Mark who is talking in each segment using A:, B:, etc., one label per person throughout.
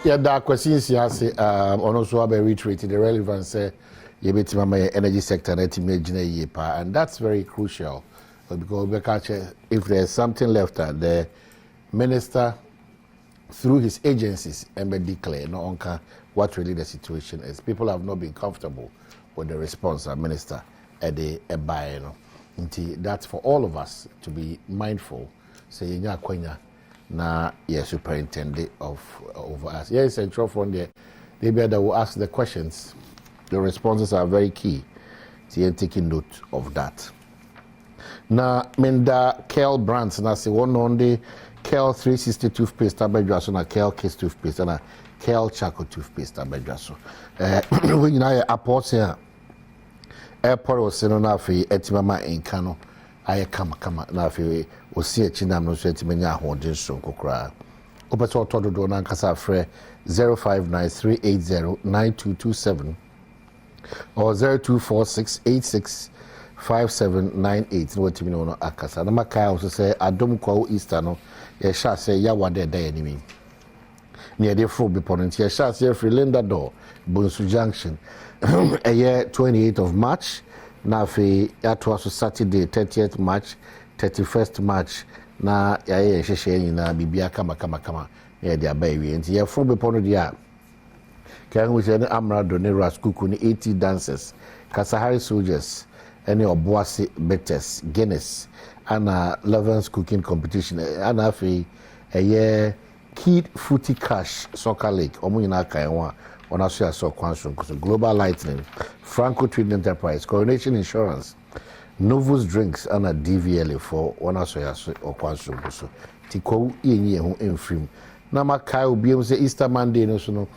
A: Yeah, that question is also about reiterating the relevance my energy sector and that's very crucial because if there's something left out there, minister through his agencies and declare what really the situation is. People have not been comfortable with the response of minister at the buy. That's for all of us to be mindful. Say na superintendent of over us. Yes, and from there, they will ask the questions. The responses are very key. So you're taking note of that. Now, Menda Kel brands na say one on the Kel 360 toothpaste abedwaso na Kel Kiss toothpaste na Kel Charcoal toothpaste abedwaso. When you know airport here, airport was seen on afi etimama enkano. Aye kama na afi osi echinam no so etimenya ahoden so kokra. Opeto todo na nkasa frɛ 0593809227 or 0246865798 no wetimi no akasa na makai also say Adom kwa Easter no ye sha say ya wade da enemy near the fro beponent ye sha say free Linda door Bonsu Junction a year 28th of March na fe that was Saturday 30th March 31st March na ya hwehwe nyina bibia kama ya dia ba wi enti ye fro beponent dia kan we say Amrado ne Raskuku ni 80 dancers Kasahari soldiers any Obuasi betters Guinness and Levens cooking competition and a year Kid Footy Cash Soccer League Omuina Kaiwa on Asia so Global Lightning Franco Trading Enterprise Coronation Insurance Novus Drinks and a DVLA for one Asia or Kwanso so Tiko Yenye in film Nama Kai will be say Easter Monday no so no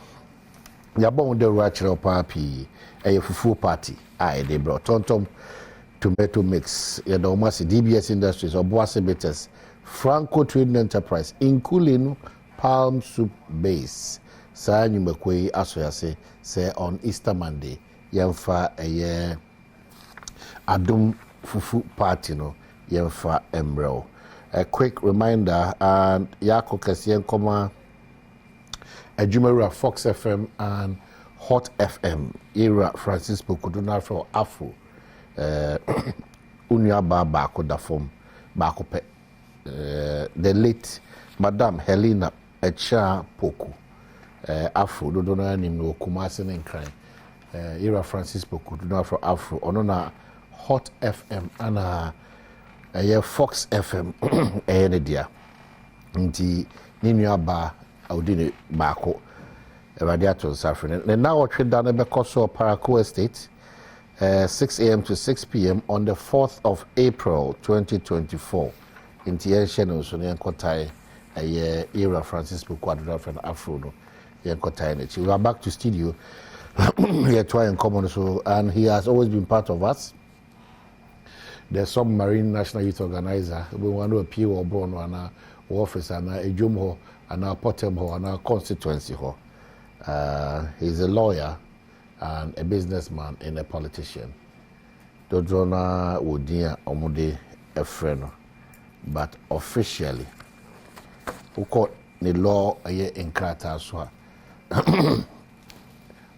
A: Yabon de Rachel Papi a fufu party they brought Tontom tomato mix the almost DBS Industries or Boise Betters Franco Trading Enterprise including Palm Soup Base saa nyumakwe asoyase say on Easter Monday yemfa a Adom fufu party no yemfa embrel. A quick reminder and yako kasiyen koma Ejumera Fox FM and Hot FM era Francis Pokuduna from Afro Unya Bako da form Bako pe the late Madame Helena Echa Poku Afro do no nim no Kumasi in crime era Francis Pokuduna from Afro onona Hot FM and Fox FM dia nti ninua ba Audine Bako Radiator Safrin. And now we're down the Bekoso Paraco Estate, 6 a.m. to 6 p.m. on the 4th of April 2024. In Tienshen, so Yankotai, a year era Francisco Quadra from Afro, Yankotai. We are back to studio. We are trying common so, and he has always been part of us. The Submarine National Youth Organizer, we want to appeal or born on our office and a Jumho and our Potem and our constituency. He's a lawyer and a businessman and a politician. Dodrona Wodia Omude a friend, but officially, who caught the law a year in Krata Swa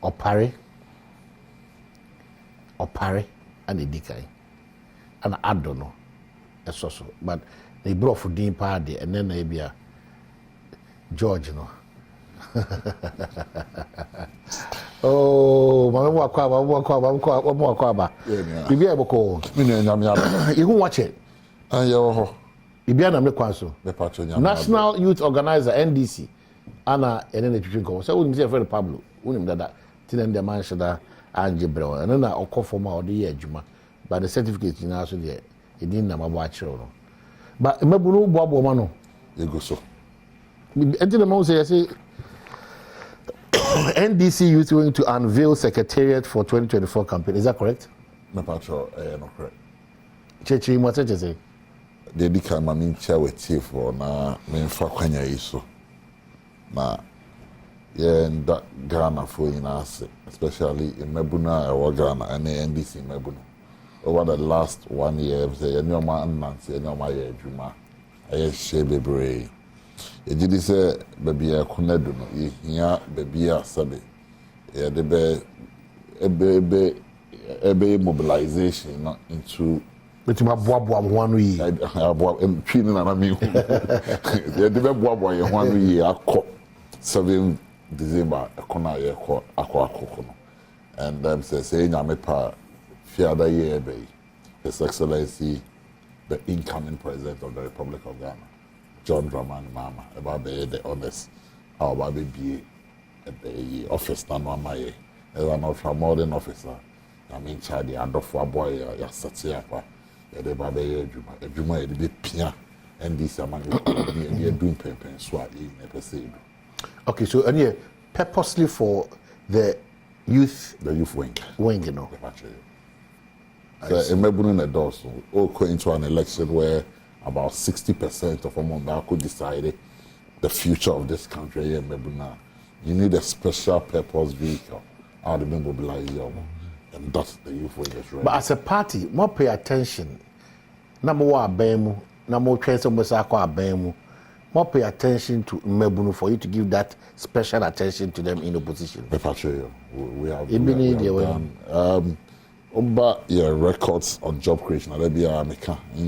A: Opare, and the Dikai, and I don't know, a social, but they brought for Dean Party and then they be a George, you know. Oh, mama wakwa. Bibi e boko. You who watch it? Bibi na me kwanso. National Youth Organizer NDC. Ana ene na twitwin ko. So we say friend Pablo. Unim dada. Tinan de man shada anje brew. And na okofo ma odi ye adwuma. But the certificate na so de edin na mabo a kire no. But mabunu boabo ma no. E go so. Enti na mo say NDC Youth going to unveil Secretariat for 2024 campaign. Is that correct?
B: No, not correct.
A: Chechi, what did you say?
B: They become a min chair with chief or na men fakwanya iso. Na in that Ghana for in us, especially in Mebuna or Ghana and the NDC Mebuna. Over the last 1 year, the new man Nancy, no my Juma. I share the bray. Ejidi say baby a konedo no yehia baby a sabe e de be mobilization no into
A: Betima boaboa mo anu yi.
B: Aboa twin na me hu. E de be boaboa ye ho anu yi akọ 7 December ekona ye akọ no. And them say nyame pa fiada year be His Excellency the incoming President of the Republic of Ghana, John Dramani Mahama, about the honest, how about the office na no amaye. As an ultra-modern officer, I mean, Chadi, and of a boy, ya Satiapa, the Babe Juma, the Pia, and this among the doing paper and swat in a perceived.
A: Okay, so and purposely for the youth
B: wing,
A: you know.
B: So, in the doors, all going to an election where about 60% of Omonbako decided the future of this country here in Mebuna. You need a special purpose vehicle out of mobilize you, and that's the youth wing is ready.
A: But as a party, more pay attention. Number one, Bemu, number transfer Mosako Bemu. More pay attention to Mebunu for you to give that special attention to them in opposition.
B: We have done. Records on job creation. In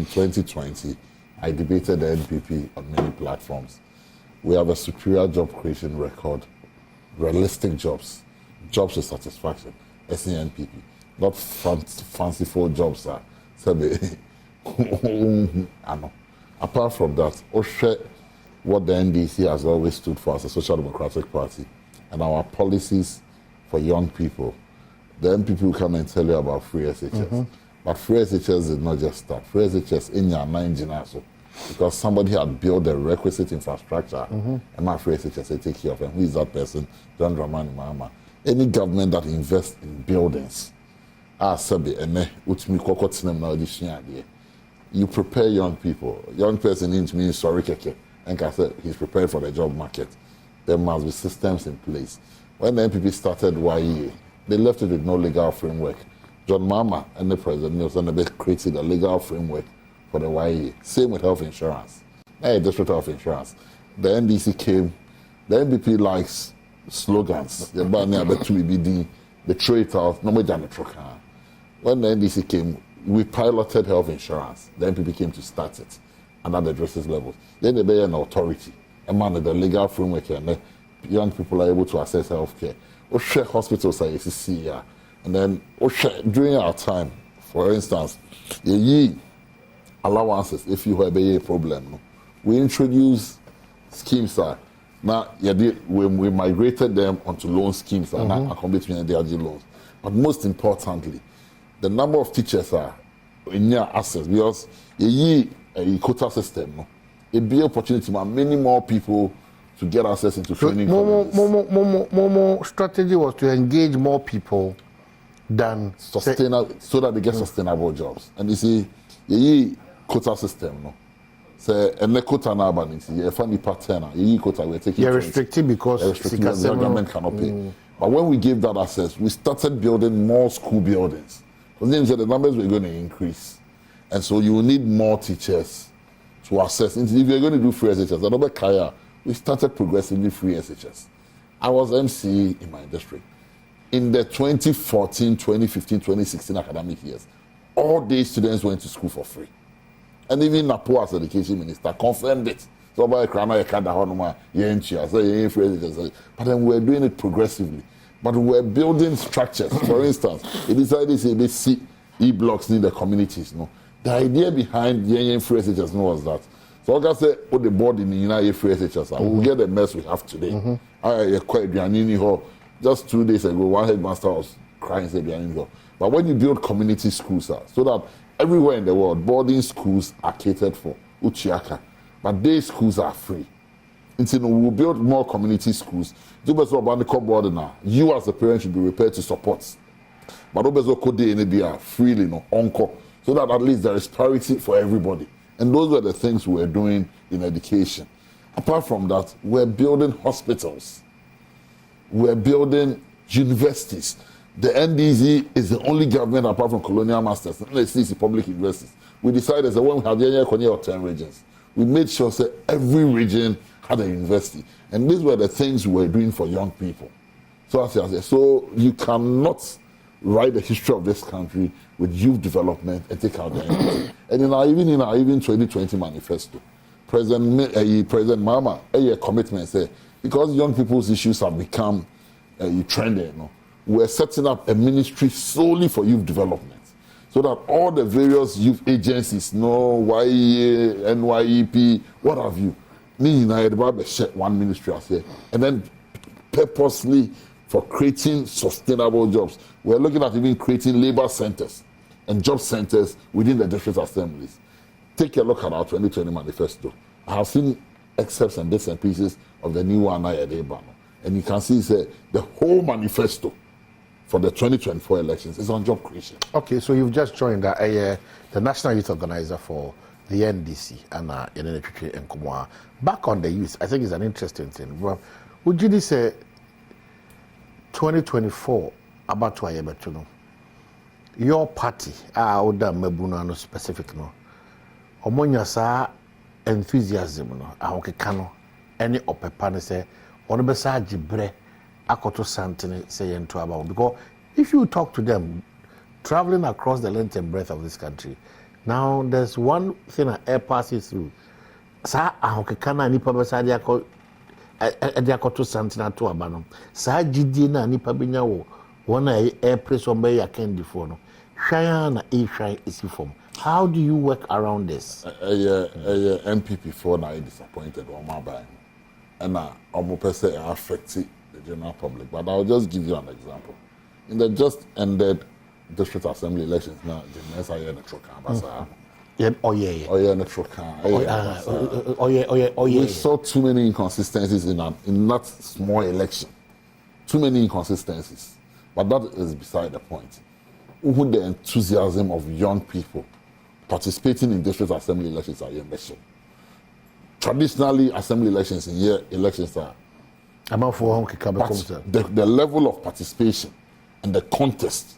B: 2020, I debated the NPP on many platforms. We have a superior job creation record, realistic jobs with satisfaction. SNPP, not fanciful jobs. Apart from that, what the NDC has always stood for as a social democratic party, and our policies for young people. The MPP will come and tell you about free SHS. But free SHS did not just start. Free SHS in your mind, because somebody had built the requisite infrastructure, and my free SHS they take care of. And who is that person? John Dramani Mahama. Any government that invests in buildings, you prepare young people. Young person needs me sorry keke, and I said he's prepared for the job market. There must be systems in place. When the MPP started YEA, they left it with no legal framework. John Mahama and the President Nelson created a legal framework for the YEA. Same with health insurance. District health insurance. The NDC came. The MPP likes slogans. The trade out. When the NDC came, we piloted health insurance. The MPP came to start it and at the district levels. Then they be an authority. And the legal framework and young people are able to access health care. Hospitals are ACC, and then during our time, for instance, the allowances if you have a problem. We introduced schemes. Now we migrated them onto loan schemes and accommodating the loans. But most importantly, the number of teachers are in your access because a quota system. It be opportunity for many more people to get access into training.
A: Momo strategy was to engage more people than
B: sustainable, so that they get sustainable jobs. And you see, the quota system, no. Say, and the quota now, but you funny pattern. The quota we're taking.
A: You're restricted because
B: the government cannot pay. But when we gave that access, we started building more school buildings. Because then the numbers were going to increase, and so you will need more teachers to access. If you're going to do free SHS, another Kaya. We started progressively free SHS. I was MC in my district. In the 2014, 2015, 2016 academic years, all day students went to school for free. And even Napo as education minister confirmed it. So by Krana Yakada Honoma, but then we're doing it progressively. But we're building structures. For instance, it decided to ABC e-blocks in the communities. No? The idea behind free SHS was that so I can say, the board in the United Free SHS, we'll get the mess we have today. Just 2 days ago, one headmaster was crying, said, but when you build community schools, so that everywhere in the world, boarding schools are catered for, Uchiaka, but day schools are free. Until we'll build more community schools. You as a parent should be prepared to support. But freely, so that at least there is parity for everybody. And those were the things we were doing in education. Apart from that, we're building hospitals. We're building universities. The NDZ is the only government apart from colonial masters. Let's see public universities. We decided that when we have 10 regions, we made sure that every region at the university. And these were the things we were doing for young people. So you cannot write the history of this country with youth development and take out the NDC. And in our 2020 manifesto, President Mama, a commitment say, because young people's issues have become trending, we're setting up a ministry solely for youth development. So that all the various youth agencies, YEA, NYEP, what have you, one ministry as here, and then purposely for creating sustainable jobs. We're looking at even creating labor centers and job centers within the district assemblies. Take a look at our 2020 manifesto. I have seen excerpts and bits and pieces of the new one, and you can see the whole manifesto for the 2024 elections is on job creation.
A: Okay, so you've just joined the National Youth Organizer for the NDC and back on the youth. I think it's an interesting thing. Well, would you say 2024 about to your party oda mabuna no specific no omonya sa enthusiasm no ahokeka no ene opepa ne se ono be sa gibre akoto santene say yento about, because if you talk to them traveling across the length and breadth of this country, now there's one thing that air passes through sa ahokeka na nipa be sa dia ko to santene to abano sa gidie na nipa benya wo one air press on by candy for no shayana a shy is form. How do you work around this?
B: MPP for now disappointed on my buying, and almost person affected the general public. But I'll just give you an example. In the just ended district assembly elections now, the I hear the truck we saw too many inconsistencies in that small election. Too many inconsistencies. But that is beside the point. Who the enthusiasm of young people participating in district assembly elections are measured. Traditionally, assembly elections in year elections are. The level of participation and the contest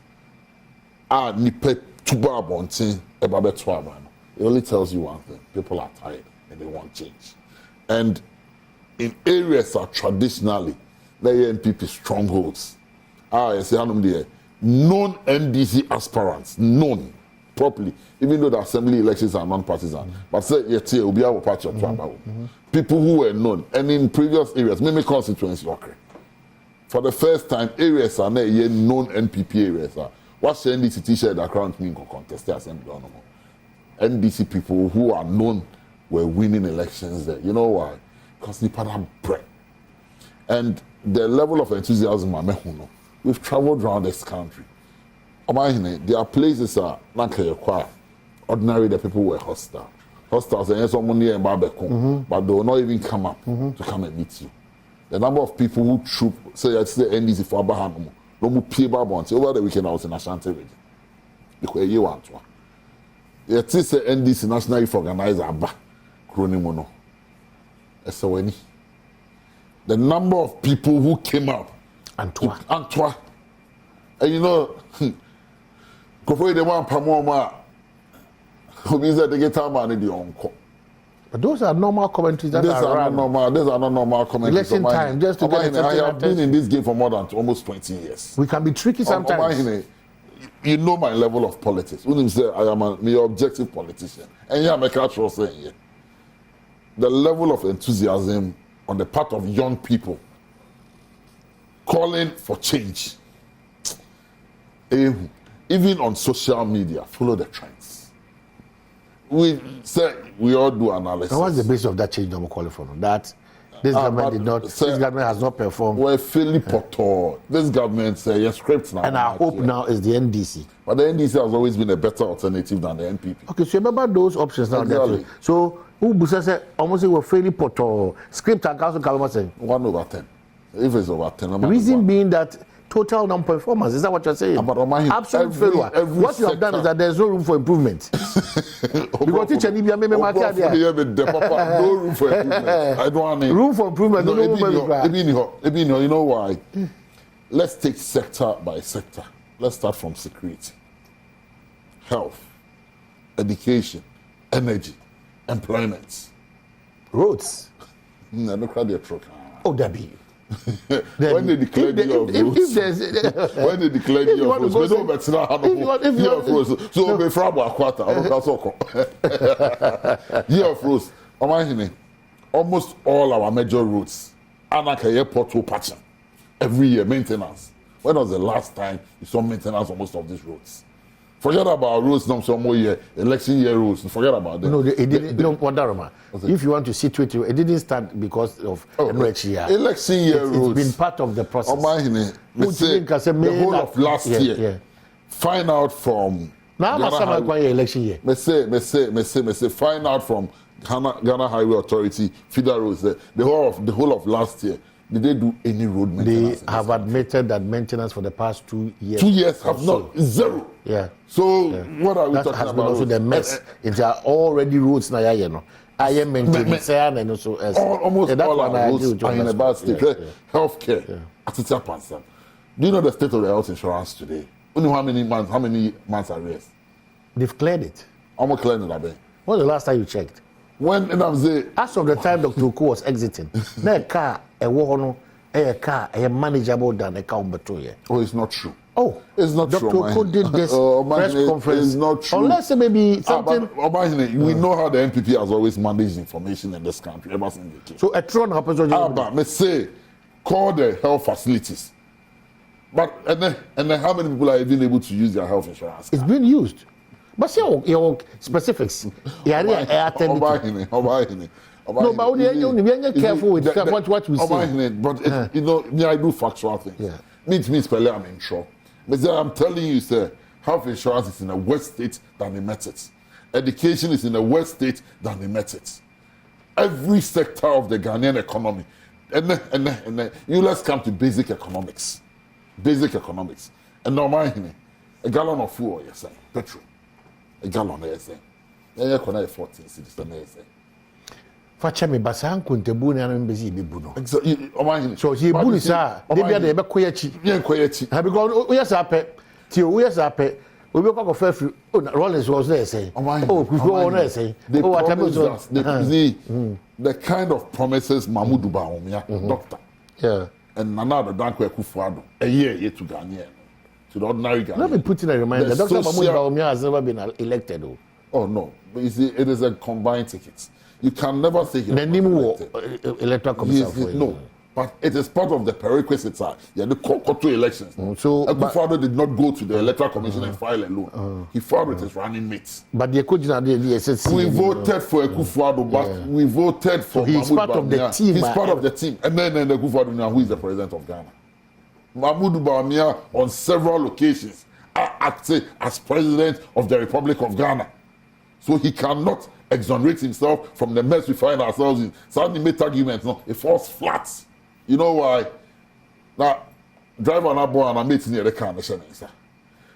B: are nipe tuba bontin ebabe tuaba. It only tells you one thing: people are tired and they want change. And in areas that traditionally the NPP strongholds. Known NDC aspirants, known properly, even though the assembly elections are non-partisan. But say will be our party of people who were known, and in previous areas, maybe constituency, okay. For the first time, areas are not yet known NPP areas. What's the NDC t-shirt that crowned me in contest the assembly? NDC people who are known were winning elections there. You know why? Because they had bread. And the level of enthusiasm, we've traveled around this country. There are places that ordinarily the people were hostile. Hostiles and someone near but they will not even come up to come and meet you. The number of people who troop, say it's the NDC for Abraham, no more people over the weekend I was in Ashanti region. Because you want one. It is the NDC National Youth Organizer, Kronimono. SONI. The number of people who came up. Antwa. And you know, Kofo de one Pamoma, who is that they get time and the uncle.
A: But those are normal commentaries.
B: These are not normal commentaries.
A: Election time, just to get
B: I have been in this game for more than almost 20 years.
A: We can be tricky sometimes.
B: You know my level of politics. When you say I am an objective politician, and yeah, I'm a cultural saying here. The level of enthusiasm on the part of young people calling for change, even on social media, follow the trends. We say we all do analysis.
A: And what's the basis of that change that we're calling for? That this government did not. This government has not performed.
B: We're fairly poor. This government say yes, script now.
A: And our hope now is the NDC.
B: But the NDC has always been a better alternative than the NPP.
A: Okay, so remember those options now. Exactly. So who Busa said almost we're fairly poor. Script and council Kalama saying
B: 1/10. If it's over 10,
A: the reason being that total non-performance. Is that what you're saying? Absolute failure. What you have done is that there's no room for improvement. Because teacher Nibia meme market there.
B: No room for improvement. I don't want
A: room for improvement. No,
B: you know why? Let's take sector by sector. Let's start from security, health, education, energy, employment,
A: roads.
B: No, no credit truck.
A: Oh, Debbie.
B: When they declared year of roots, when they declared year of roots, we don't better year of roots. So we from a quarter. Year of roots. Almost all our major routes, Anaka Airport to patching every year maintenance. When was the last time you saw maintenance on most of these roads? Forget about roads, no some more year, election year roads. Forget about them.
A: No, it didn't. No, Wadaroma. If you want to situate it, it didn't start because of election year.
B: Election year roads.
A: It's been part of the process.
B: The whole of last year. Find out from.
A: Now, election year.
B: Me say. Find out from Ghana Highway Authority, feeder roads. The whole of last year. Did they do any road maintenance?
A: They have admitted that maintenance for the past 2 years.
B: 2 years have not zero.
A: Yeah.
B: So what are we
A: that
B: talking
A: has
B: about?
A: Been also the mess. It's already roads now, you know. I am maintenance and also
B: almost all our roads are in a bad state. Healthcare. Do you know the state of the health insurance today? Only how many months arrears?
A: They've cleared it.
B: Almost cleared it.
A: When was the last time you checked?
B: When and I'm saying,
A: as of the time Dr. Uko was exiting, that car a car a manageable than a car here.
B: Oh, it's not true.
A: Oh,
B: it's not
A: Dr.
B: true.
A: Dr. Uko did this press conference.
B: It's not true.
A: Unless maybe something.
B: We know how the NPP has always managed information in this country ever since they came.
A: So a tron happens.
B: But me say, call the health facilities. But and then how many people are even able to use their health insurance card?
A: It's being used. But see your specifics. No, but only careful with what we say.
B: But you know, me, I do factual things.
A: Yeah.
B: Me spell I'm in trouble. I'm telling you, sir, health insurance is in a worse state than they met it. Education is in a worse state than they met it. Every sector of the Ghanaian economy. And then you let's come to basic economics. Basic economics. And now a gallon of fuel, yes, petrol. A gallon, yes, you connect 14 cities, yes.
A: Facha me basan kuntebu na mbezi bebu no.
B: Exactly.
A: So he bu sa dey bia dey be koyachi.
B: Yen koyachi.
A: Ha because we yes ape. Ti o yes ape. We be kwa for free. Oh Rollins was there say. Oh, we go on there say.
B: Oh, what happened? The kind of promises Mahmoud Bawumia, doctor.
A: Yeah.
B: And Nana Dankwa Akufo-Addo, a year to Ghanaian. To the ordinary Ghanaian.
A: Let me put in a reminder. Dr. Mahmoud Bawumia has never been elected though.
B: Oh no. But you see, it is a combined ticket. You can never say
A: the name electoral commission.
B: No, but it is part of the prerequisites. Yeah, the two elections. So Akufo-Addo did not go to the electoral commission and file alone. He filed with his running mates.
A: But the SSC.
B: We voted for Akufo-Addo, but we voted for.
A: So he's part of the team.
B: He's part of the team, and then Akufo-Addo now, who is the president of Ghana. Mahmoud Bawumia on several occasions acted as president of the Republic of Ghana, so he cannot exonerate himself from the mess we find ourselves in. Suddenly make arguments, no, it falls flat. You know why? Now, driver na boy and I mate near the car nation.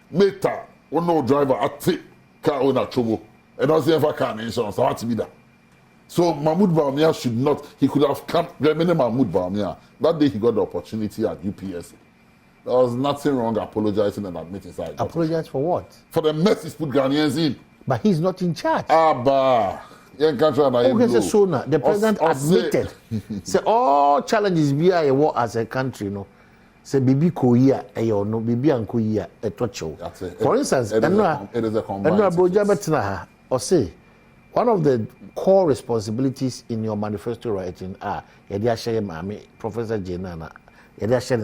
B: Meta, one no driver at take car owner trouble. And I say if I can insurance, so had to be that. So Mahmoud Bawumia should not. He could have come. Mahmoud Bawumia. That day he got the opportunity at UPSA. There was nothing wrong apologizing and admitting.
A: Apologize for what?
B: For the mess he's put Ghanaians in.
A: But he's not in charge.
B: The
A: president admitted. Say all challenges be a war as a country, no. Say bibi koya eyo no bibi ankoya etocho. For instance,
B: it is a combined.
A: Or say one of the core responsibilities in your manifesto writing are Professor Jenana,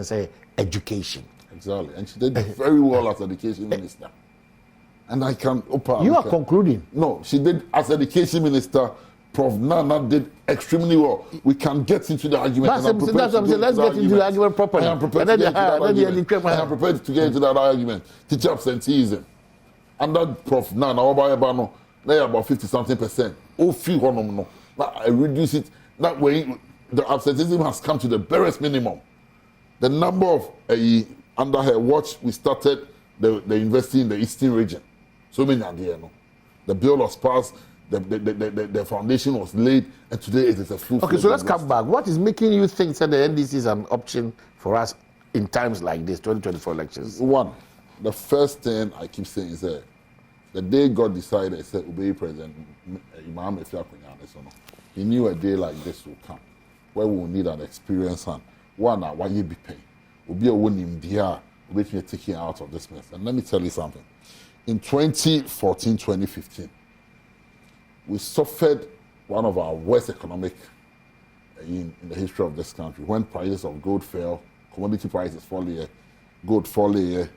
A: say education.
B: Exactly, and she did very well as education minister. And I can
A: You are concluding.
B: No, she did as education minister. Prof. Nana did extremely well. We can get into the argument.
A: That's what I'm saying. Let's get into the argument properly.
B: I am prepared to get into that argument. I am prepared to get into that argument. Teacher absenteeism. And that Prof. Nana, about 50-something%. Oh, few no. Now I reduce it. That way, the absenteeism has come to the barest minimum. The number of under her watch, we started the university in the eastern region. So many are there, no. The bill was passed, the foundation was laid, and today it is a full.
A: Okay, so let's come back. What is making you think that the NDC is an option for us in times like this, 2024 elections?
B: One, the first thing I keep saying is that the day God decided, he said, obey President Imam Efiakunyane, he knew a day like this will come. where we will need an experienced hand. One, why you be paying? Will be a winning dear, which we are taking out of this mess. And let me tell you something. In 2014, 2015, we suffered one of our worst economic in the history of this country. When prices of gold fell, commodity prices fall here, gold fall here,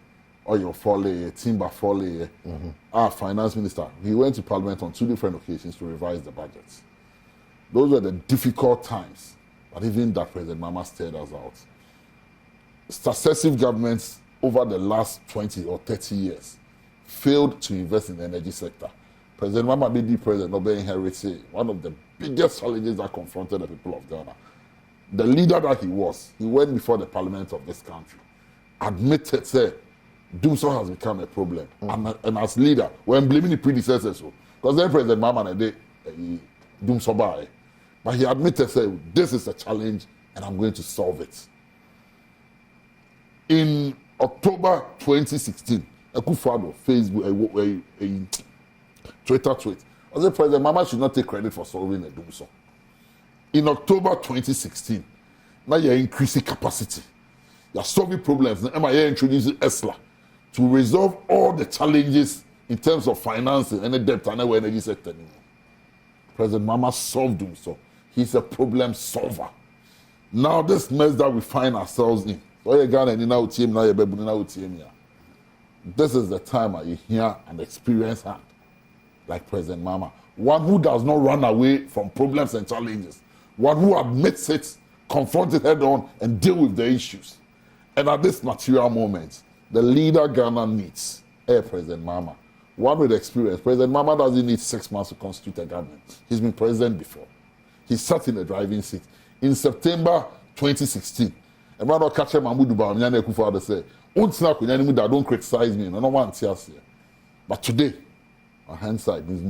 B: oil fall here, timber fall here. Our finance minister, he went to parliament on 2 different occasions to revise the budgets. Those were the difficult times, but even that President Mama stared us out. Successive governments over the last 20 or 30 years failed to invest in the energy sector. President Mama Bidi President Obe inherited one of the biggest challenges that confronted the people of Ghana. The leader that he was, he went before the parliament of this country, admitted, say, Doomsday has become a problem. And as leader, when blaming the predecessors, because then President Mama and they Doomsday, but he admitted, say, this is a challenge and I'm going to solve it. In October 2016, Akufo-Addo Facebook, Twitter tweet, I said President Mama should not take credit for solving the Doomsday. In October 2016, now you're increasing capacity. You're solving problems. Now MIA introducing ESLA to resolve all the challenges in terms of financing and the debt and the energy sector anymore. President Mama solved Doomsday. He's a problem solver. Now this mess that we find ourselves in, this is the time you hear an experienced hand like President Mama. One who does not run away from problems and challenges. One who admits it, confronts it head on, and deal with the issues. And at this material moment, the leader Ghana needs, President Mama. One with experience. President Mama doesn't need 6 months to constitute a government. He's been president before. He sat in the driving seat. In September 2016, a man will catch him and Mahmoud Akufo-Addo said, don't criticize me. No one tells here. But today, on hindsight, because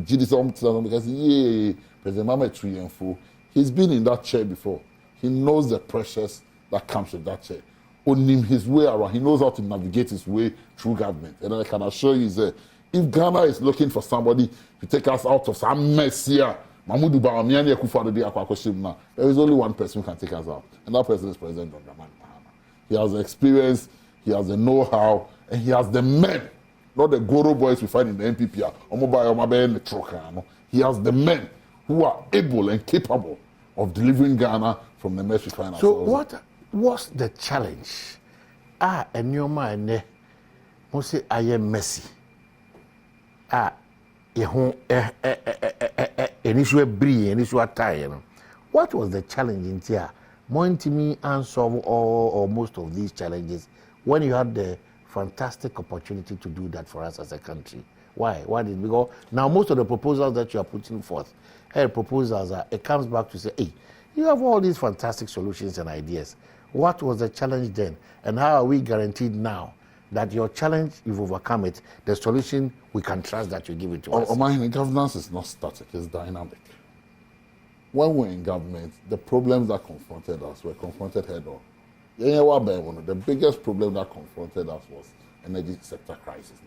B: President Mama is 3 and 4. He's been in that chair before. He knows the pressures that comes with that chair. On him, his way around, he knows how to navigate his way through government. And I can assure you that if Ghana is looking for somebody to take us out of some mess here, there is only one person who can take us out. And that person is President John Dramani Mahama. He has the experience, he has the know-how, and he has the men, not the Goro boys we find in the NPP. He has the men who are able and capable of delivering Ghana from the mess we find ourselves.
A: So what was the challenge? And your mind, say I am messy. What was the challenge in here? Mointimi unsolved all or most of these challenges when you had the fantastic opportunity to do that for us as a country. Why? Why did we go? Now most of the proposals that you are putting forth, proposals it comes back to say, hey, you have all these fantastic solutions and ideas. What was the challenge then? And how are we guaranteed now that your challenge, you've overcome it, the solution, we can trust that you give it to us?
B: Governance is not static, it's dynamic. When we're in government, the problems that confronted us were confronted head on. The biggest problem that confronted us was energy sector crisis.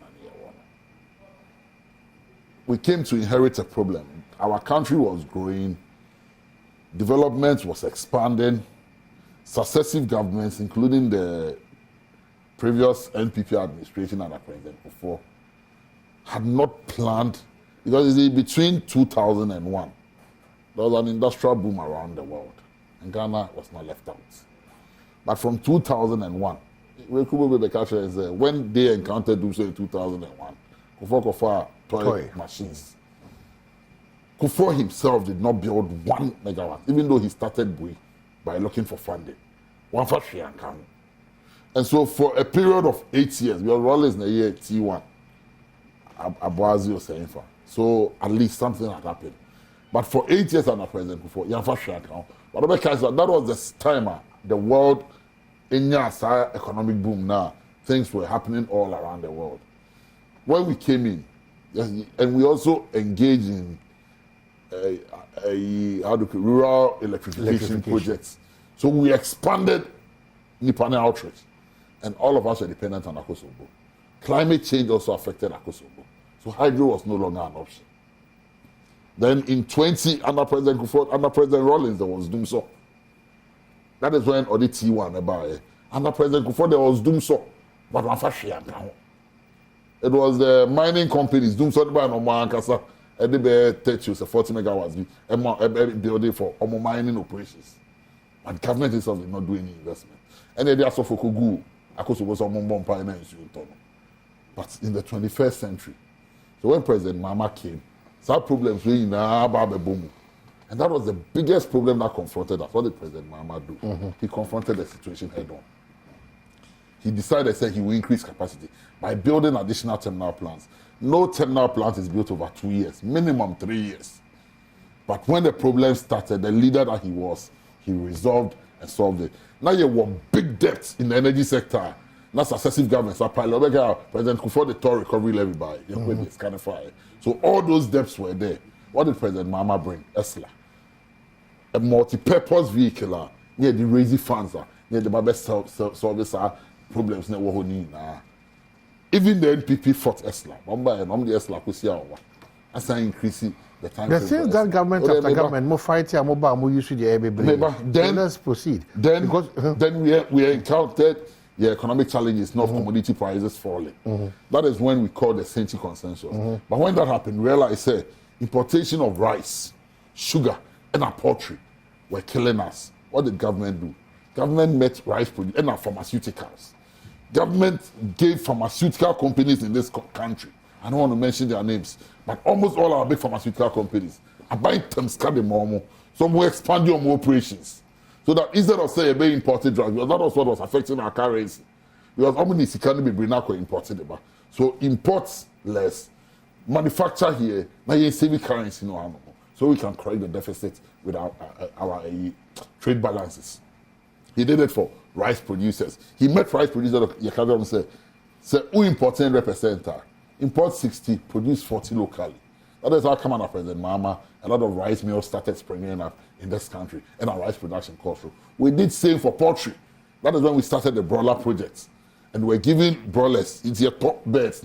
B: We came to inherit a problem. Our country was growing, development was expanding, successive governments, including the previous NPP administration under President Akufo, had not planned, because you see, between 2001, there was an industrial boom around the world, and Ghana was not left out. But from 2001, when they encountered Doomsday in 2001, Kufo toy machines. Kufo himself did not build 1 megawatt, even though he started by looking for funding. One factory and come. And so for a period of 8 years, we were always in the year T1, Abuazi or Seinfa. So at least something had happened. But for 8 years under President Kufo, that was the time the world, in economic boom now, things were happening all around the world. When we came in, and we also engaged in rural electrification projects. So we expanded Nipane outreach, and all of us were dependent on Akosombo. Climate change also affected Akosombo. So hydro was no longer an option. Then in 20, under President Kufo, under President Rawlings, there was Doomsday. That is when the T1 about under President Kufuor there was doom so, but one fashion now. It was the mining companies doom so by no man kasa. And they 30 or 40 megawatts building for mining operations. And the government itself did not do any investment. And then they also for Kugu, I could suppose on bomb finance. But in the 21st century, so when President Mama came, some problems were in Ababe. And that was the biggest problem that confronted us. What did President Mama do? He confronted the situation head on. He decided that he will increase capacity by building additional terminal plants. No terminal plant is built over 2 years, minimum 3 years. But when the problem started, the leader that he was, he resolved and solved it. Now you have big debts in the energy sector. Now successive governments are piling up. President Kufuor the toll recovery levy by So all those debts were there. What did President Mama bring? ESLA. A multi-purpose vehicle near the raising funds, near the best service problems. Even the NPP fought ESLA. The ESLA could see as I increasing the time.
A: The things that government after government more fighting mobile more use the then let's proceed.
B: Then we encountered the economic challenges, not commodity prices falling. That is when we call the Senti consensus. But when that happened, we realized importation of rice, sugar, and poultry were killing us. What did government do? Government met rice produce and pharmaceuticals. Government gave pharmaceutical companies in this country, I don't want to mention their names, but almost all our big pharmaceutical companies are buying Temscadi more, some were expanding on more operations. So that instead of saying being imported drugs, because that was what was affecting our currency. Because almost it can't be Brinako imported. So imports less, manufacture here, now you saving currency no animal. So we can correct the deficit with our trade balances. He did it for rice producers. He met rice producers of Yakadam and said, who import 100%? Import 60, produce 40 locally. That is how come on President Mama, a lot of rice mills started springing up in this country and our rice production cost. We did same for poultry. That is when we started the broiler project. And we're giving broilers into your top beds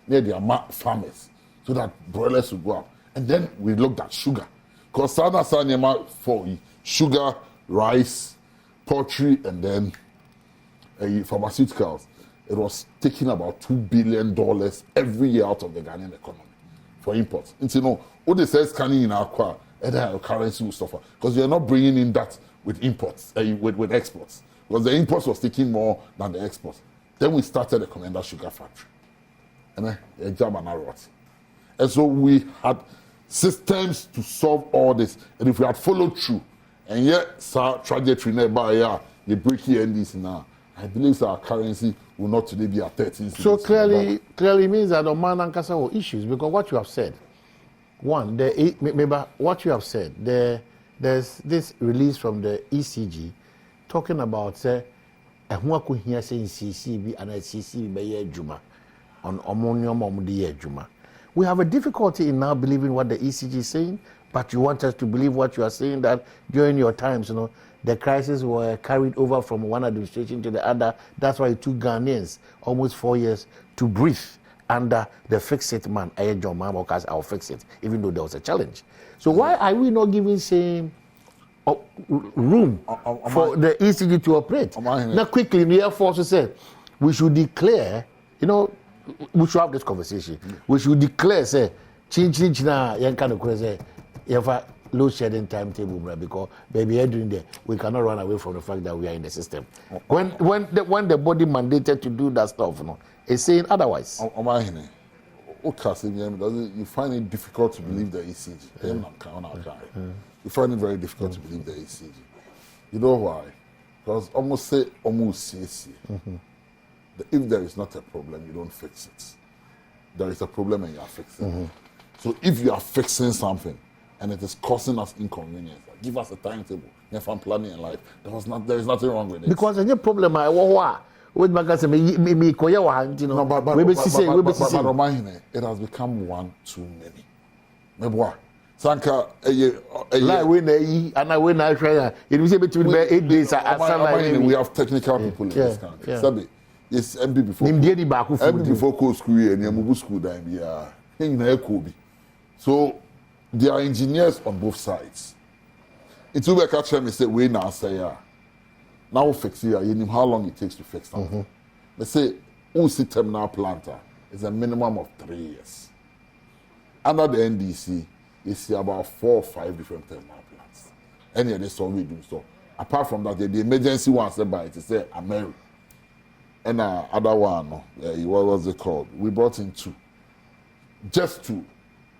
B: near the farmers so that broilers will go up. And then we looked at sugar. Because Sana Sanyama for sugar, rice, poultry, and then pharmaceuticals. It was taking about $2 billion every year out of the Ghanaian economy for imports. And what they say is scanning in our currency will suffer because you're not bringing in that with imports, with exports. Because the imports was taking more than the exports. Then we started the Commander Sugar Factory. And so we had systems to solve all this. And if we had followed through, and yet, trajectory nearby, you break here and this now. I believe our currency will not today be at 13.
A: So clearly means that the man and Kasa will issues because what you have said, one, what you have said, there's this release from the ECG talking about say, who could hear saying CCB and CCB Juma on ammonium Juma. We have a difficulty in now believing what the ECG is saying, but you want us to believe what you are saying that during your times, the crises were carried over from one administration to the other. That's why it took Ghanaians almost 4 years to breathe under the fix-it man, John Mamokas, I'll fix it, even though there was a challenge. So why are we not giving same room for the ECG to operate? Now quickly, the Air Force said, we should declare, we should have this conversation. We should declare, say, change na yan kind of crazy, load shedding timetable, because baby, doing there, we cannot run away from the fact that we are in the system. When the body mandated to do that stuff, it's saying otherwise.
B: You find it difficult to believe the ECG. You find it very difficult to believe the ECG. You know why? Because almost if there is not a problem, you don't fix it. There is a problem and you are fixing it. So if you are fixing something and it is causing us inconvenience, give us a timetable. If I'm planning in life, there is nothing wrong with it.
A: Because there's a problem. It
B: has become one too many.
A: Sanka,
B: we have technical people in this country. Yes, MB before school and Yamubu school so there are engineers on both sides. It will be catch me say we now say Now fix it, you know how long it takes to fix something. Let's say, who see terminal planter is a minimum of 3 years. Under the NDC, you see about 4 or 5 different terminal plants. Any of this all we do. So apart from that, the emergency ones by it is Ameri. And other one, what was it called? We brought in 2. Just to,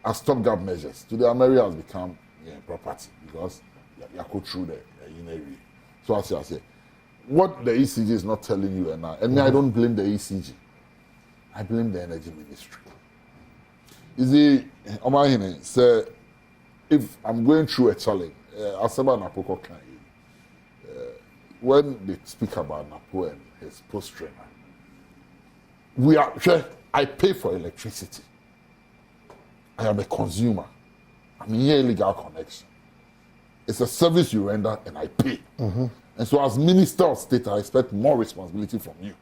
B: as stopgap measures. Today, Ameri has become property because you go through the area. So as I say, what the ECG is not telling you and I don't blame the ECG. I blame the energy ministry. Is the Omahine say if I'm going through a challenge, Asaba Napoko can when they speak about Napo and his post trainer, I pay for electricity. I am a consumer. I'm in illegal connection. It's a service you render and I pay. And so as Minister of State, I expect more responsibility from you.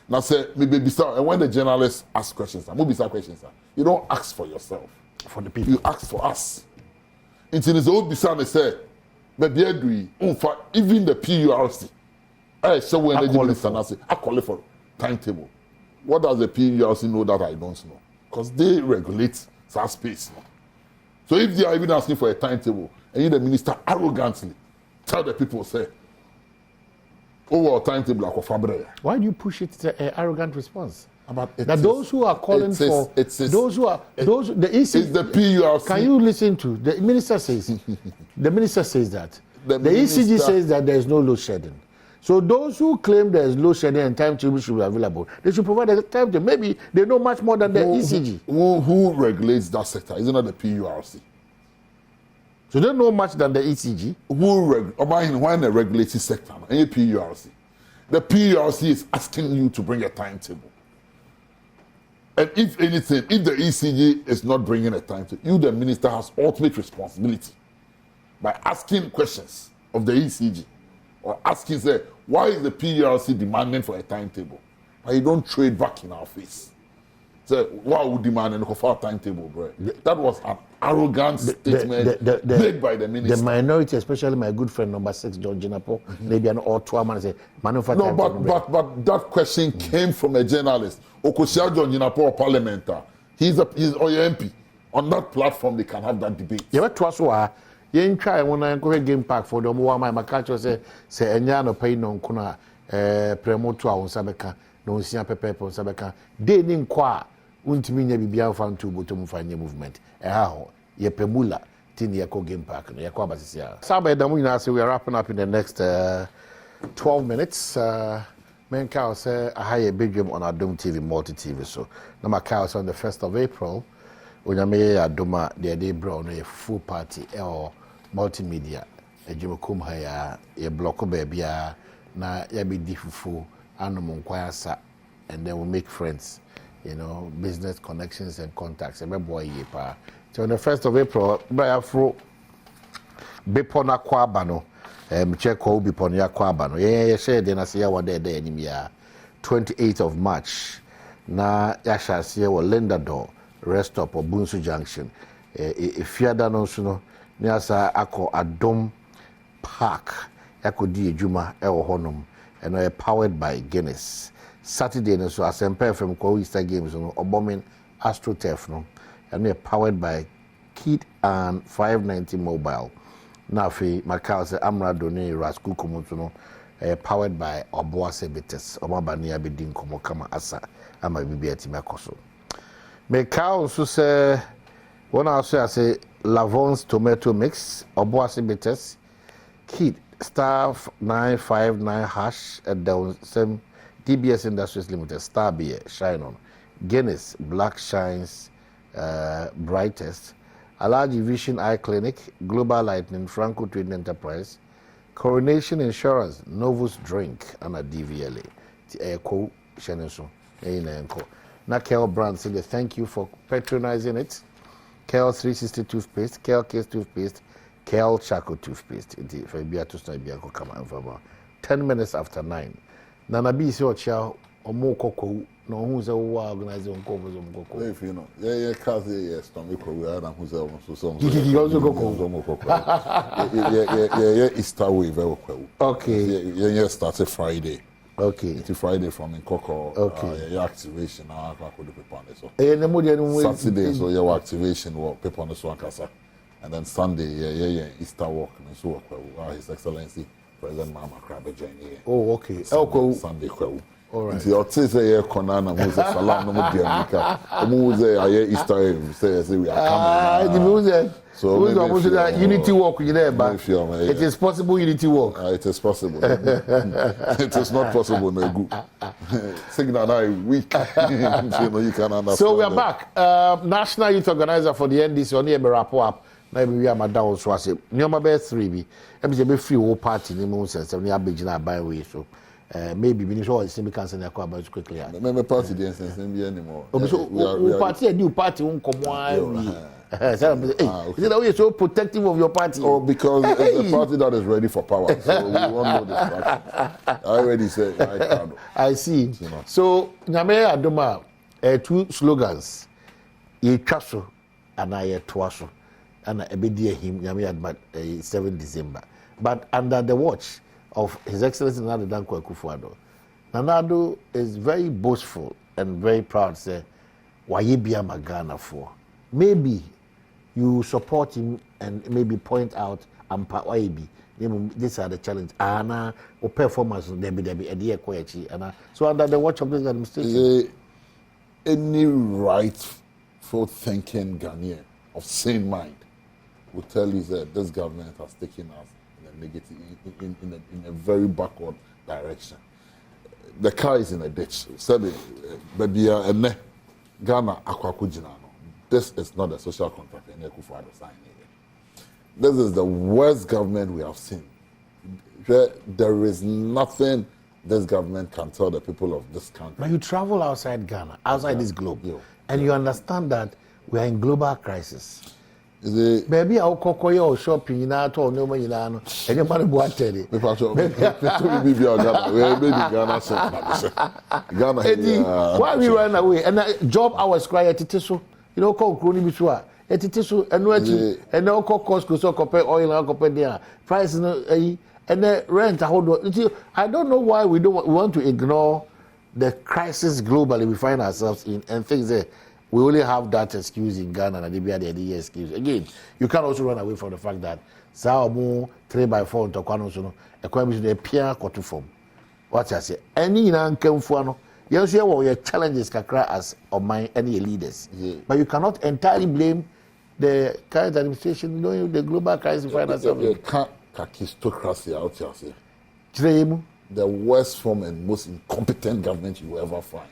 B: Now say, maybe and when the journalists ask questions, you don't ask for yourself.
A: For the people.
B: You ask for us. Until it's old Bisa, they say, maybe even the PURC. So when energy minister now say, I call it for timetable. What does the PURC know that I don't know? Because they regulate that space. So if they are even asking for a timetable, and you, the minister, arrogantly tell the people, say, timetable like Fabre.
A: Why do you push it to an arrogant response?
B: Those
A: who are calling the ECG,
B: it's the PURC.
A: Can you listen to the minister says? The minister says that the ECG says that there is no load shedding. So those who claim there is load shedding and timetable should be available, they should provide a timetable. Maybe they know much more than the ECG.
B: Who regulates that sector? Isn't it the PURC?
A: So they know much than the ECG.
B: Why in the regulated sector? Any PURC. The PURC is asking you to bring a timetable. And if anything, if the ECG is not bringing a timetable, you, the minister, has ultimate responsibility by asking questions of the ECG or asking, say, why is the PURC demanding for a timetable? But you don't trade back in our face. Say, why would demand a timetable, bro? That was an arrogant statement made by the minister.
A: The minority, especially my good friend number 6, John Jinapo, maybe an or 2 man say,
B: but that question came from a journalist. Okosia John Jinapo, parliamentar. He's Oyo MP. On that platform, they can have that debate.
A: Yeah, what was why you try when I go game park for the Moama, my catcher say Enyano pay no kuna premoto on Sabeka, no Sia Pepe on Sabeka. They didn't qua. Untimi nya bibia fan to bottom fanya movement ho ye pemula tin ye ko game park no ye ko abasisia sabe da mu nyina say we are wrapping up in the next 12 minutes men ka say aha ye bedwam on Adom TV multi TV so na maka on the 1st of April onyame Adoma de bro no ye full party or multimedia ejimokum ha ya ye block ba bia na ya be difufu anom nkwasa and then we make friends. You know, business connections and contacts. So on the 1st of April, Afro Bepona Kwabano, Mcheko Biponia Kwabano. Yeah, share the Nasia one day, the 28th of March. Na Yasha Sia or Lendador, rest stop or Bunsu Junction. If you are done also, Niasa Ako Adom Park, Yakodi Juma El Honum, and powered by Guinness. Saturday, so as Empire from Easter Games, bombing AstroTurf, no, and we are powered by Kid and 590 Mobile. Now, Macau say Amra Doni Rasku Komutuno, powered by Oboase Betes, Omabania Bedin Komokama Asa, Ama Bibiati Makoso. Macau also say, one also say Lavon's tomato mix, Oboase Betes, Kid, star 959 hash at the same. DBS Industries Limited, Star Beer, Shine On, Guinness, Black Shines, Brightest, Alaji Vision Eye Clinic, Global Lightning, Franco Trading Enterprise, Coronation Insurance, Novus Drink, and a DVLA. Co Shenenso, Enko. Na Kel Brand say thank you for patronizing it. Kel 360 toothpaste, Kel Case toothpaste, Kel Chaco toothpaste. If I be a to start, be a come 10 minutes after 9. Nana B is your child omo kokko no hu say wo organize on kokko
B: if you know yeah cause yeah stomach we are na hu say so
A: you also kokko
B: yeah Easter we very well
A: okay
B: yeah started Friday.
A: Okay.
B: It's Friday from Nkoko.
A: Okay.
B: Your activation now I could people on this.
A: Saturday
B: so your activation work people on this one kasa. And then Sunday yeah Easter walk and so His Excellency President Mama Krabe join here.
A: Oh okay.
B: Sunday kweu.
A: All right.
B: Nti ote say yeah konana mo say salam no mo dianika. Mo say aye Easter say we are coming.
A: So unity walk you there, but it is possible unity walk.
B: It is possible. It is not possible. No good. Signal I weak. You can understand.
A: So we are back. National Youth Organizer for the NDC on here wrap up. Now we are madam so say nyoma be 3 bi. E be free whole party ni mo sense we abegina buy way so. Maybe we show us we can send a about quickly.
B: Me party dey sense be anymore.
A: We party a new party won komo is it that way you're so protective of your party?
B: Oh, because it's a party that is ready for power. So we won't know distraction. I already said
A: I see. So Nyame Adoma 2 slogans. Ye twaso and I twaso. And a bit dear him Nyame Adoma 7 December. But under the watch of His Excellency Nana Dankwa Akufo-Addo, Nana is very boastful and very proud say why be a Ghana for. Maybe you support him and maybe point out why be. These are the challenges. Ana or performance there be a dear quality. So under the watch of this administration,
B: any rightful thinking Ghanaian of sane mind will tell you that this government has taken us in a negative, in a very backward direction. The car is in a ditch. Baby, Ghana Akwakujina. This is not a social contract. This is the worst government we have seen. There is nothing this government can tell the people of this country.
A: But you travel outside Ghana, outside this globe, and you understand that we are in global crisis. Baby, I'll call your shopping in our town, no money, and your money bought Teddy. Why we run away? And job hours quiet Titiso. You know, call Crony Bishwa, Etitisu, and Reggie, and no Costco, so compare oil and compare there. Price and the rent. I don't know why we want to ignore the crisis globally we find ourselves in and things that we only have that excuse in Ghana and the idea excuse. Again, you can also run away from the fact that Saomu 3x4 into Kwanosono, a question a Pierre Kotu form. What I say, any Nankem yes, you have your challenges kakra as of my any leaders, but you cannot entirely blame the current administration. Knowing the global crisis we find ourselves.
B: You can't kakistocracy out here. The worst form and most incompetent government you will ever find.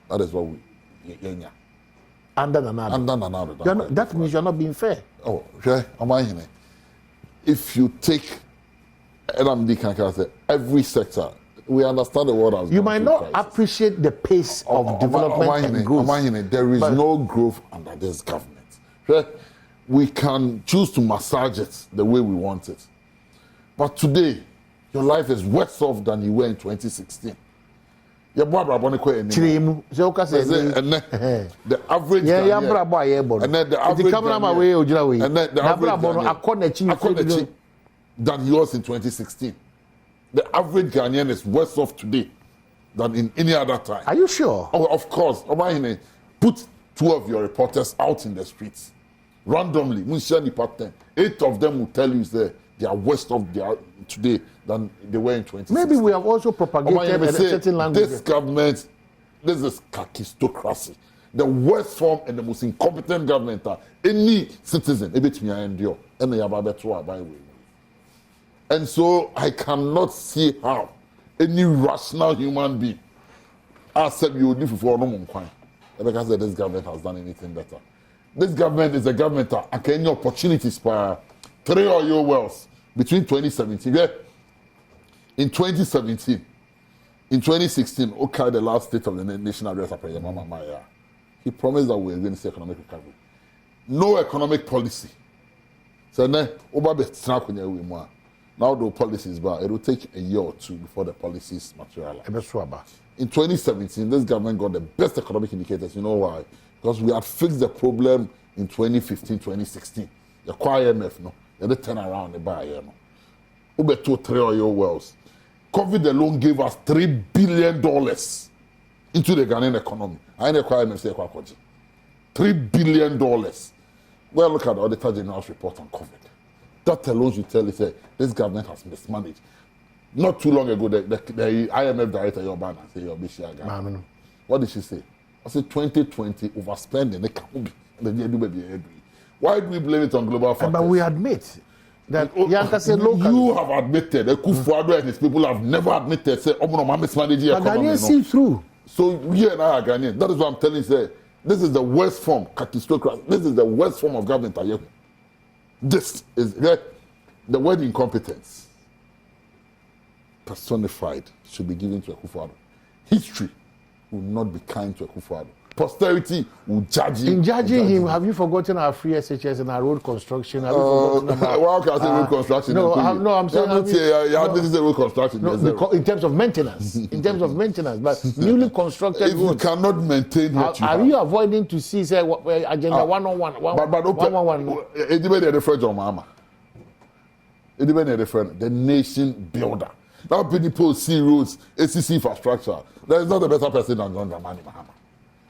B: That is what we.
A: Under another. That means you're not being fair.
B: Oh, okay. If you take every sector. We understand the world has
A: you might not appreciate the pace of development and growth.
B: There is no growth under this government. We can choose to massage it the way we want it. But today, your life is worse off than you were in 2016. The average than he was in 2016. The average Ghanaian is worse off today than in any other time.
A: Are you sure?
B: Oh, of course. Put 2 of your reporters out in the streets randomly. 8 of them will tell you that they are worse off today than they were in 2016.
A: Maybe we have also propagated a certain language.
B: This government, this is kakistocracy. The worst form and the most incompetent government that any citizen able to endure. And so I cannot see how any rational human being has said you would live for no more. Because this government has done anything better. This government is a government that can any opportunities for 3 oil wells between 2017. In 2017, in 2016, okay, the last state of the nation address, he promised that we were going to see economic recovery. No economic policy. So now, Now the policies, but it will take a year or two before the policies materialize. In 2017, this government got the best economic indicators. You know why? Because we had fixed the problem in 2015, 2016. The IMF, no, they did turn around the buy, no. Over 2-3 oil wells. COVID alone gave us $3 billion into the Ghanaian economy. I know IMF say $3 billion. Well, look at the Auditor General's report on COVID. That alone should tell you say this government has mismanaged. Not too long ago, the IMF director, Yobana, said, what did she say? I said 2020 overspending. Why do we blame it on global factors?
A: But we admit that
B: you have admitted that Kufuor and his people have never admitted say mismanaging
A: economy. But Ghanaians see through.
B: So we and I are Ghanaians. That is what I'm telling you. Say, this is the worst form, catastrophic. This is the worst form of government. This is the word incompetence personified should be given to Kufuor. History will not be kind to Kufuor. Posterity will judge him.
A: In judging him, have you forgotten our free SHS and our road construction? Have you forgotten about...
B: Well, can I say road construction?
A: No, I'm saying...
B: This is a road construction.
A: No, in terms of maintenance. But newly constructed
B: if roads. You cannot maintain what you have.
A: Are you avoiding to see, say, Agenda 101?
B: It depends on the friend of Mama. It depends on the friend. The nation builder. Now people see roads, ACC infrastructure. There is not a better person than John Dramani Mahama.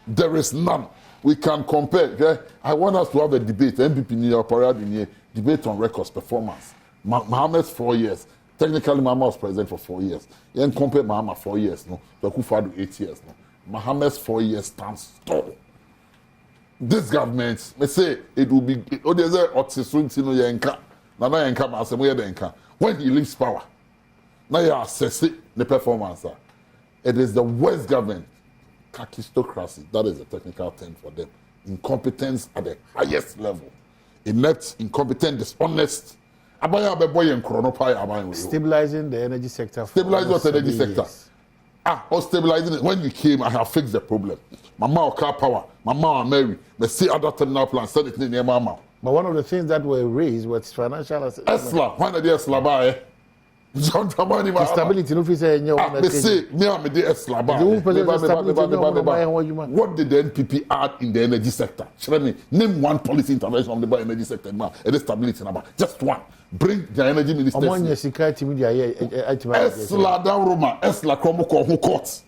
B: There is none. We can compare. Okay? I want us to have a debate. MPP Niya debate on records performance. Mohammed's 4 years. Technically, Mahama was president for 4 years. You can compare Mahama 4 years, no. To Akufo-Addo 8 years, no. Mohammed's 4 years stands tall. This government, may say it will be. When he leaves power, now you assess the performance. It is the worst government. Kakistocracy, that is a technical term for them. Incompetence at the highest level. Inept, incompetent, dishonest.
A: Stabilizing the energy sector.
B: Stabilizing the energy sector. Or stabilizing it. When you came, I have fixed the problem. Mama car power, Mama Mary, the see other terminal plan, send it in the Mama.
A: But one of the things that were raised was financial assistance.
B: Esla, when are they Esla buy?
A: Stability, no fit say
B: they say me am the Esla buy. What did the NPP add in the energy sector? Name one policy intervention of the energy sector now. It is stability number. Just one. Bring the energy minister. Esla Daruma, Esla Kromoko court.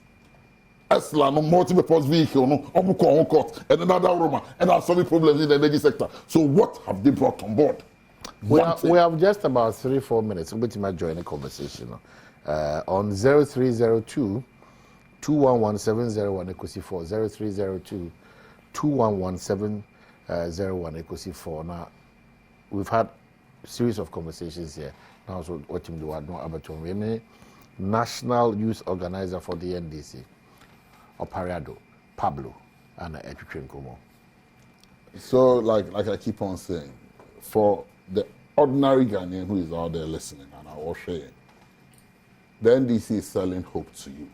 B: Esla no multi-purpose vehicle no Omuko court and another Roma and are solving problems in the energy sector. So what have they brought on board?
A: We have just about 3-4 minutes. We're going to join the conversation on 0302 211 701 0302 211 701 Now we've had a series of conversations here. Now so what you do no Abaton National Youth Organizer for the NDC. Opariado, Pablo, and Etwitwenkomo.
B: So, like I keep on saying, for the ordinary Ghanaian who is out there listening, and I will share, the NDC is selling hope to you.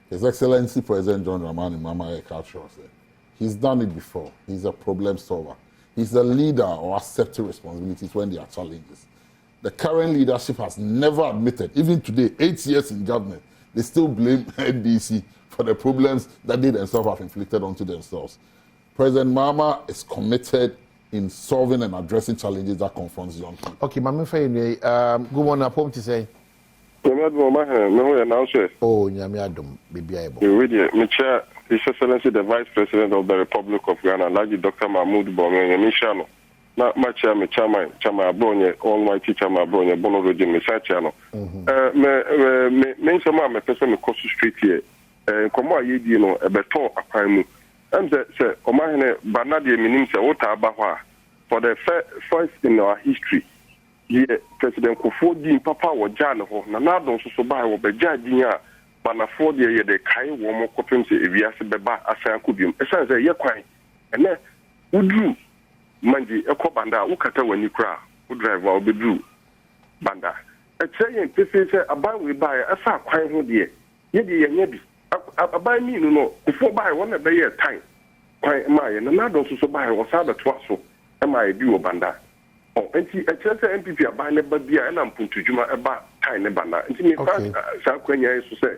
B: His Excellency President John Dramani Mahama said, he's done it before. He's a problem solver. He's a leader or accepting responsibilities when there are challenges. The current leadership has never admitted, even today, 8 years in government, they still blame NDC for the problems that they themselves have inflicted onto themselves. President Mahama is committed in solving and addressing challenges that confronts young people.
A: Okay, Mama Faye, good morning. I'm to say.
C: Oh,
A: Nyame Adom, baby able.
C: Mr. His Excellency, the Vice President of the Republic of Ghana, Lagi Dr. Mahmoud Bonge, Mishano. Na macha me chama abonye almighty chama abonye bono region me sachano me nsema me pese me cross street here komo ayedi no ebeton akwan mu am say o ma hene banade minim say wota aba ho a for the first in our history here President Kufuor din papa wo jane ho na nadon so ba wo be jadin a banafo de ye de kai wo mo kopem se ewiase beba asan kobium esan say ye kwan ene udru manji eko banda ukata wani kra u driver obedru banda echeyen pese se aban we buy asa kwan ho de ye de ye nya bi aban mi no Kufuor buy won be ye time kwan ma ye na do so buy wo sa da to so e ma ye bi wo banda Oh, and see, a chance MPP are buying a baby and I'm put to Juma about time banner. And me, South Kenya is to say,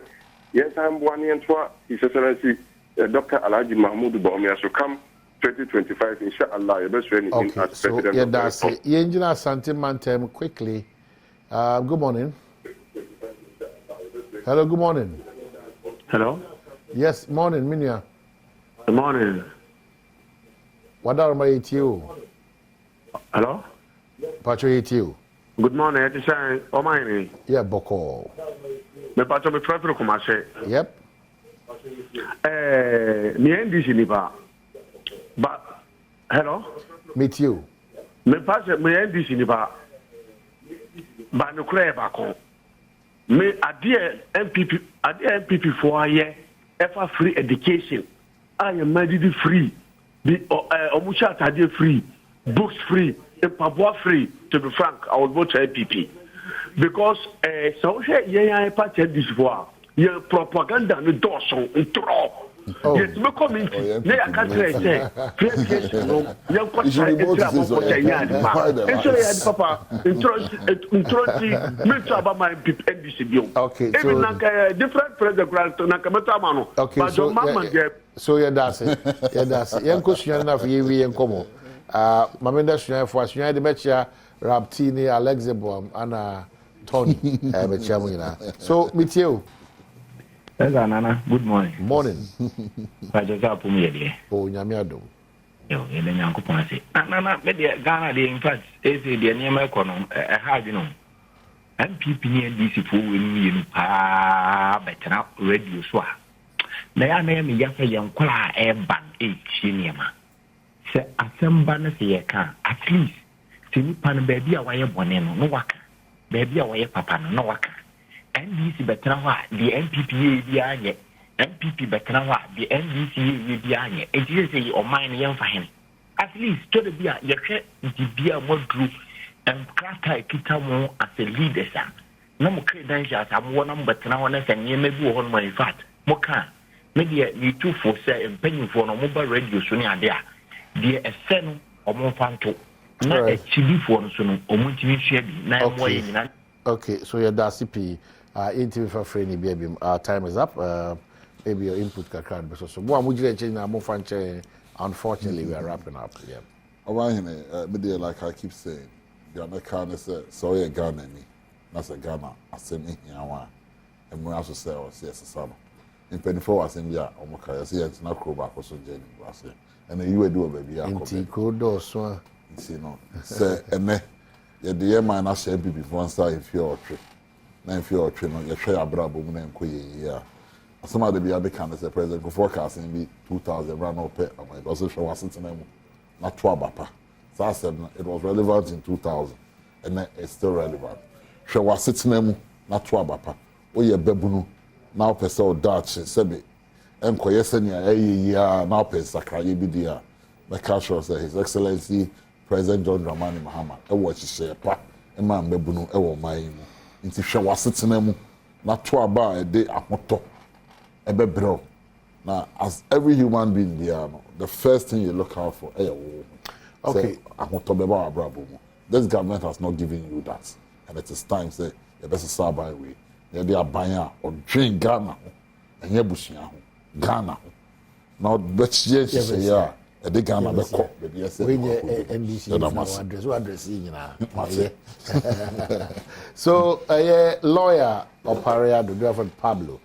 C: yes, I'm 1 year and 2, His Excellency Dr. Alhaji Mahmoud Bawumia so come 2025, inshallah, your best friend in as president.
A: Yeah, that's it. Engineer Santimantem quickly. Good morning. Hello, good morning.
D: Hello?
A: Yes, morning, Minya.
D: Good morning.
A: What are my you?
D: Hello?
A: Pacho you?
D: Good morning. It is Omani.
A: Yeah, Boko.
D: Me pacho me prefer kumase.
A: Yep.
D: Me endi sinipa. But hello?
A: Meet you.
D: Me pacho me endi sinipa. Ba no kure ba ko. Me adie MPP for a ever free education. I am made free. The omusha adie free. Books free. Pabwa free. To be frank, I will vote for MPP. Because so yeah party this war. Your propaganda no doso ntro. Yes, me community. They are can't say create no. Young question papa me to about my NDC bio.
A: Okay, so
D: even like different president grant na kameta mano.
A: Okay, so yeah, that's it. Yeah, that's it. Young question na for you and komo. Mamenda sunya for sunya de betcha Raptini, Alexebom, and Tony. So meet you.
E: Nana, good morning.
A: Morning.
E: I just up for me.
A: Oh, Yamiado.
E: Yo, and then Uncle Pansy. Nana, maybe Ghana, in fact, is the name econom, a hard, you know. MPP and DC for winning, better now, radio swap. May I name Yaffa Young Kula air ban 8 cinema. Say, at some banners here can, at least, see pan baby away boneno, no waka. Baby away papa, no waka. NDC better the MPP be MPP better the NDC be it is a or mine young for him. At least to the beer, you can be a more group and craft a kitamo as a leader, sir. No more credentials, I'm one number now, and you may be on my fat. Moka, maybe you 2 for say and penny for no mobile radio soon there. Dear a sen or more fun to not a chili for soon or multi.
A: Okay, so you're Dasipi. Interview for free, baby. Our time is up. Maybe your input can card. So, more would you change now? More fun. Unfortunately, we are wrapping up. Yeah.
B: All right, like I keep saying, Ghana can say, sorry, Ghana, that's a Ghana. I say, me, and we also say, yes, summer. In 24 hours, in the Omaka, I see it's not cool back or so, Jenny, and then you will do a baby.
A: Inti Kodo, so,
B: you know, say, and then, yeah, the year mine, I say, before one side, if you're a trip. Na if you're training, you try abrabo mu na nkoye ya. Somebody be able can say president go forecasting be 2000 run up and I also show us na mu na to abapa. So I said it was relevant in 2000 and then it's still relevant. Show us na mu na to abapa. O ye bebunu na pese o Dutch sebe enkoye senia ya na pese sakraye bi dia. The culture say His Excellency President John Dramani Mahama e wo chise pa e ma bebunu e wo man mu. Nti hwe wasetena mu na to aba e de akoto e bebrel na as every human being there no the first thing you look out for okay akoto beba abrabo mu. This government has not given you that and it is time say you best start by way you dey abanya or drink Ghana and ye busia ho Ghana now but say yeah e dey Ghana be ko baby say
A: NBC address so lawyer Oparia do Pablo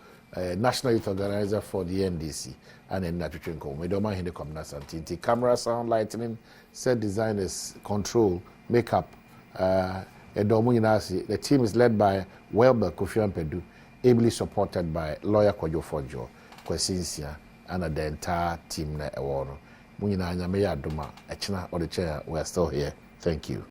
A: national youth organizer for the NDC and then Natutrinko we don't mind the community camera sound lighting set designers control makeup the team is led by Welber Kofi Ampedu ably supported by lawyer Kojo Fojo Kwesinsia and the entire team na ewono Munyina Nyame ya Adom a echina or the chair we are still here. Thank you.